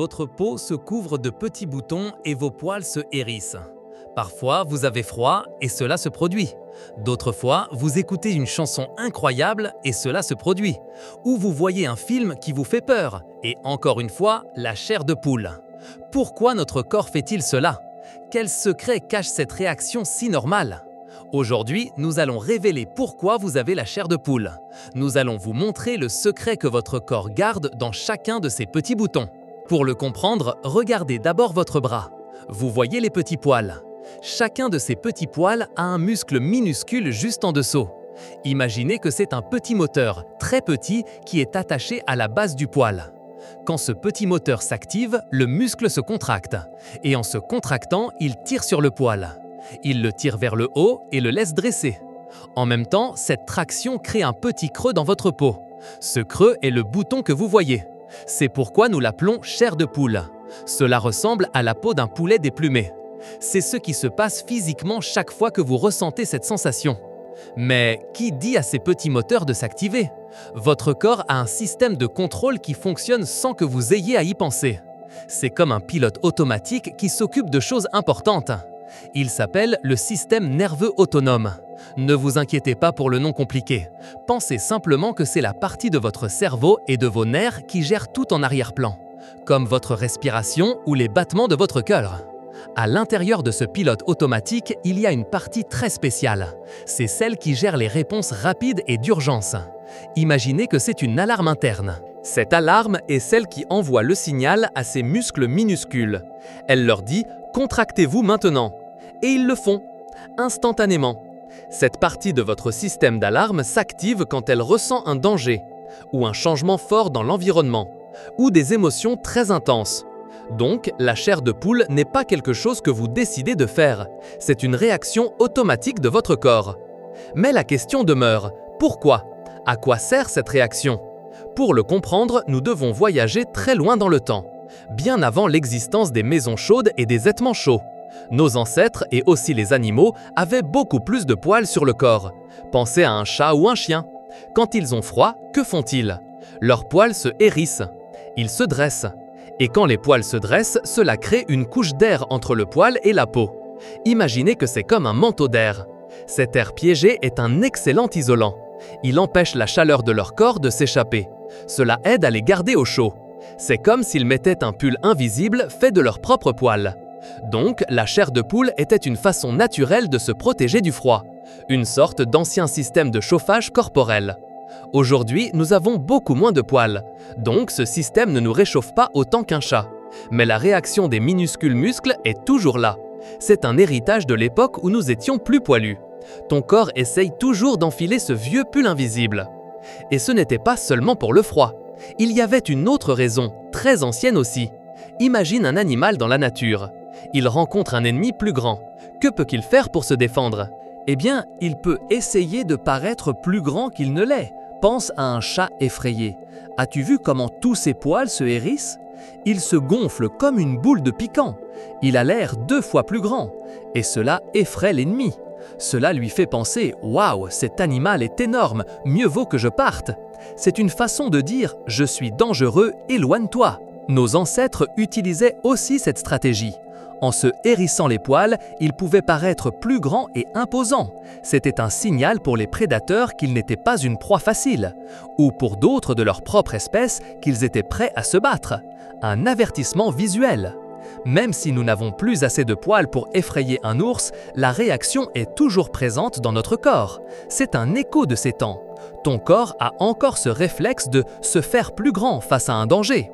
votre peau se couvre de petits boutons et vos poils se hérissent. Parfois, vous avez froid et cela se produit. D'autres fois, vous écoutez une chanson incroyable et cela se produit. Ou vous voyez un film qui vous fait peur et encore une fois, la chair de poule. Pourquoi notre corps fait-il cela? Quel secret cache cette réaction si normale? Aujourd'hui, nous allons révéler pourquoi vous avez la chair de poule. Nous allons vous montrer le secret que votre corps garde dans chacun de ces petits boutons. Pour le comprendre, regardez d'abord votre bras. Vous voyez les petits poils. Chacun de ces petits poils a un muscle minuscule juste en dessous. Imaginez que c'est un petit moteur, très petit, qui est attaché à la base du poil. Quand ce petit moteur s'active, le muscle se contracte. Et en se contractant, il tire sur le poil. Il le tire vers le haut et le laisse dresser. En même temps, cette traction crée un petit creux dans votre peau. Ce creux est le bouton que vous voyez. C'est pourquoi nous l'appelons chair de poule. Cela ressemble à la peau d'un poulet déplumé. C'est ce qui se passe physiquement chaque fois que vous ressentez cette sensation. Mais qui dit à ces petits moteurs de s'activer? Votre corps a un système de contrôle qui fonctionne sans que vous ayez à y penser. C'est comme un pilote automatique qui s'occupe de choses importantes. Il s'appelle le système nerveux autonome. Ne vous inquiétez pas pour le nom compliqué. Pensez simplement que c'est la partie de votre cerveau et de vos nerfs qui gère tout en arrière-plan, comme votre respiration ou les battements de votre cœur. À l'intérieur de ce pilote automatique, il y a une partie très spéciale. C'est celle qui gère les réponses rapides et d'urgence. Imaginez que c'est une alarme interne. Cette alarme est celle qui envoie le signal à ces muscles minuscules. Elle leur dit « Contractez-vous maintenant ». Et ils le font, instantanément. Cette partie de votre système d'alarme s'active quand elle ressent un danger, ou un changement fort dans l'environnement, ou des émotions très intenses. Donc, la chair de poule n'est pas quelque chose que vous décidez de faire, c'est une réaction automatique de votre corps. Mais la question demeure, pourquoi? À quoi sert cette réaction? Pour le comprendre, nous devons voyager très loin dans le temps, bien avant l'existence des maisons chaudes et des vêtements chauds. Nos ancêtres, et aussi les animaux, avaient beaucoup plus de poils sur le corps. Pensez à un chat ou un chien. Quand ils ont froid, que font-ils? Leurs poils se hérissent. Ils se dressent. Et quand les poils se dressent, cela crée une couche d'air entre le poil et la peau. Imaginez que c'est comme un manteau d'air. Cet air piégé est un excellent isolant. Il empêche la chaleur de leur corps de s'échapper. Cela aide à les garder au chaud. C'est comme s'ils mettaient un pull invisible fait de leurs propres poils. Donc, la chair de poule était une façon naturelle de se protéger du froid, une sorte d'ancien système de chauffage corporel. Aujourd'hui, nous avons beaucoup moins de poils, donc ce système ne nous réchauffe pas autant qu'un chat. Mais la réaction des minuscules muscles est toujours là. C'est un héritage de l'époque où nous étions plus poilus. Ton corps essaye toujours d'enfiler ce vieux pull invisible. Et ce n'était pas seulement pour le froid. Il y avait une autre raison, très ancienne aussi. Imagine un animal dans la nature. Il rencontre un ennemi plus grand. Que peut-il faire pour se défendre? Eh bien, il peut essayer de paraître plus grand qu'il ne l'est. Pense à un chat effrayé. As-tu vu comment tous ses poils se hérissent? Il se gonfle comme une boule de piquant. Il a l'air 2 fois plus grand. Et cela effraie l'ennemi. Cela lui fait penser « Waouh, cet animal est énorme, mieux vaut que je parte ». C'est une façon de dire « Je suis dangereux, éloigne-toi ». Nos ancêtres utilisaient aussi cette stratégie. En se hérissant les poils, ils pouvaient paraître plus grands et imposants. C'était un signal pour les prédateurs qu'ils n'étaient pas une proie facile, ou pour d'autres de leur propre espèce qu'ils étaient prêts à se battre. Un avertissement visuel. Même si nous n'avons plus assez de poils pour effrayer un ours, la réaction est toujours présente dans notre corps. C'est un écho de ces temps. Ton corps a encore ce réflexe de se faire plus grand face à un danger.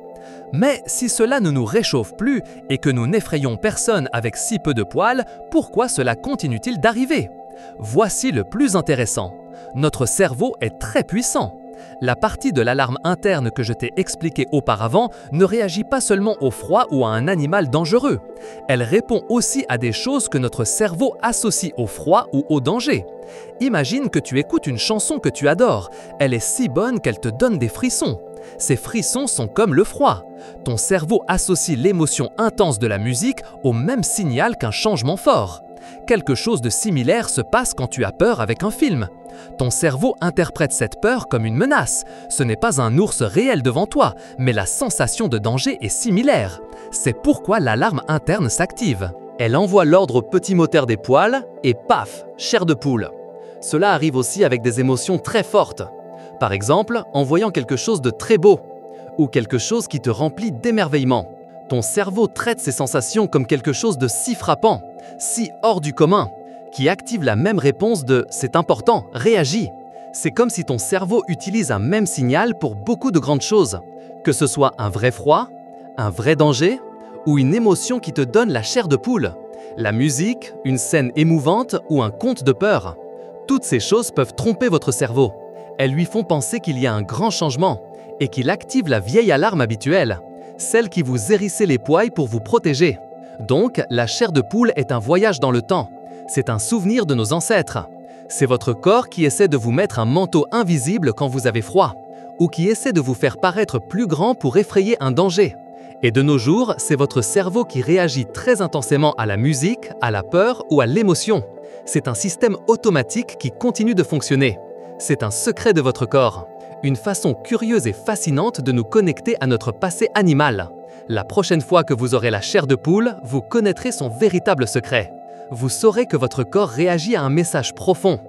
Mais si cela ne nous réchauffe plus et que nous n'effrayons personne avec si peu de poils, pourquoi cela continue-t-il d'arriver? Voici le plus intéressant. Notre cerveau est très puissant. La partie de l'alarme interne que je t'ai expliquée auparavant ne réagit pas seulement au froid ou à un animal dangereux. Elle répond aussi à des choses que notre cerveau associe au froid ou au danger. Imagine que tu écoutes une chanson que tu adores. Elle est si bonne qu'elle te donne des frissons. Ces frissons sont comme le froid. Ton cerveau associe l'émotion intense de la musique au même signal qu'un changement fort. Quelque chose de similaire se passe quand tu as peur avec un film. Ton cerveau interprète cette peur comme une menace. Ce n'est pas un ours réel devant toi, mais la sensation de danger est similaire. C'est pourquoi l'alarme interne s'active. Elle envoie l'ordre au petit moteur des poils et paf, chair de poule. Cela arrive aussi avec des émotions très fortes. Par exemple, en voyant quelque chose de très beau ou quelque chose qui te remplit d'émerveillement. Ton cerveau traite ces sensations comme quelque chose de si frappant, si hors du commun, qui active la même réponse de « c'est important, réagis ». C'est comme si ton cerveau utilise un même signal pour beaucoup de grandes choses, que ce soit un vrai froid, un vrai danger ou une émotion qui te donne la chair de poule. La musique, une scène émouvante ou un conte de peur. Toutes ces choses peuvent tromper votre cerveau. Elles lui font penser qu'il y a un grand changement et qu'il active la vieille alarme habituelle, celle qui vous hérissait les poils pour vous protéger. Donc, la chair de poule est un voyage dans le temps. C'est un souvenir de nos ancêtres. C'est votre corps qui essaie de vous mettre un manteau invisible quand vous avez froid, ou qui essaie de vous faire paraître plus grand pour effrayer un danger. Et de nos jours, c'est votre cerveau qui réagit très intensément à la musique, à la peur ou à l'émotion. C'est un système automatique qui continue de fonctionner. C'est un secret de votre corps. Une façon curieuse et fascinante de nous connecter à notre passé animal. La prochaine fois que vous aurez la chair de poule, vous connaîtrez son véritable secret. Vous saurez que votre corps réagit à un message profond.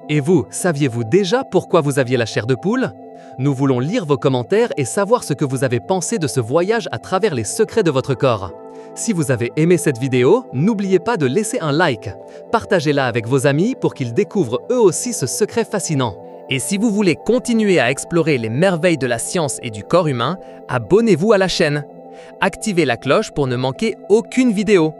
Et vous, saviez-vous déjà pourquoi vous aviez la chair de poule? Nous voulons lire vos commentaires et savoir ce que vous avez pensé de ce voyage à travers les secrets de votre corps. Si vous avez aimé cette vidéo, n'oubliez pas de laisser un like. Partagez-la avec vos amis pour qu'ils découvrent eux aussi ce secret fascinant. Et si vous voulez continuer à explorer les merveilles de la science et du corps humain, abonnez-vous à la chaîne. Activez la cloche pour ne manquer aucune vidéo.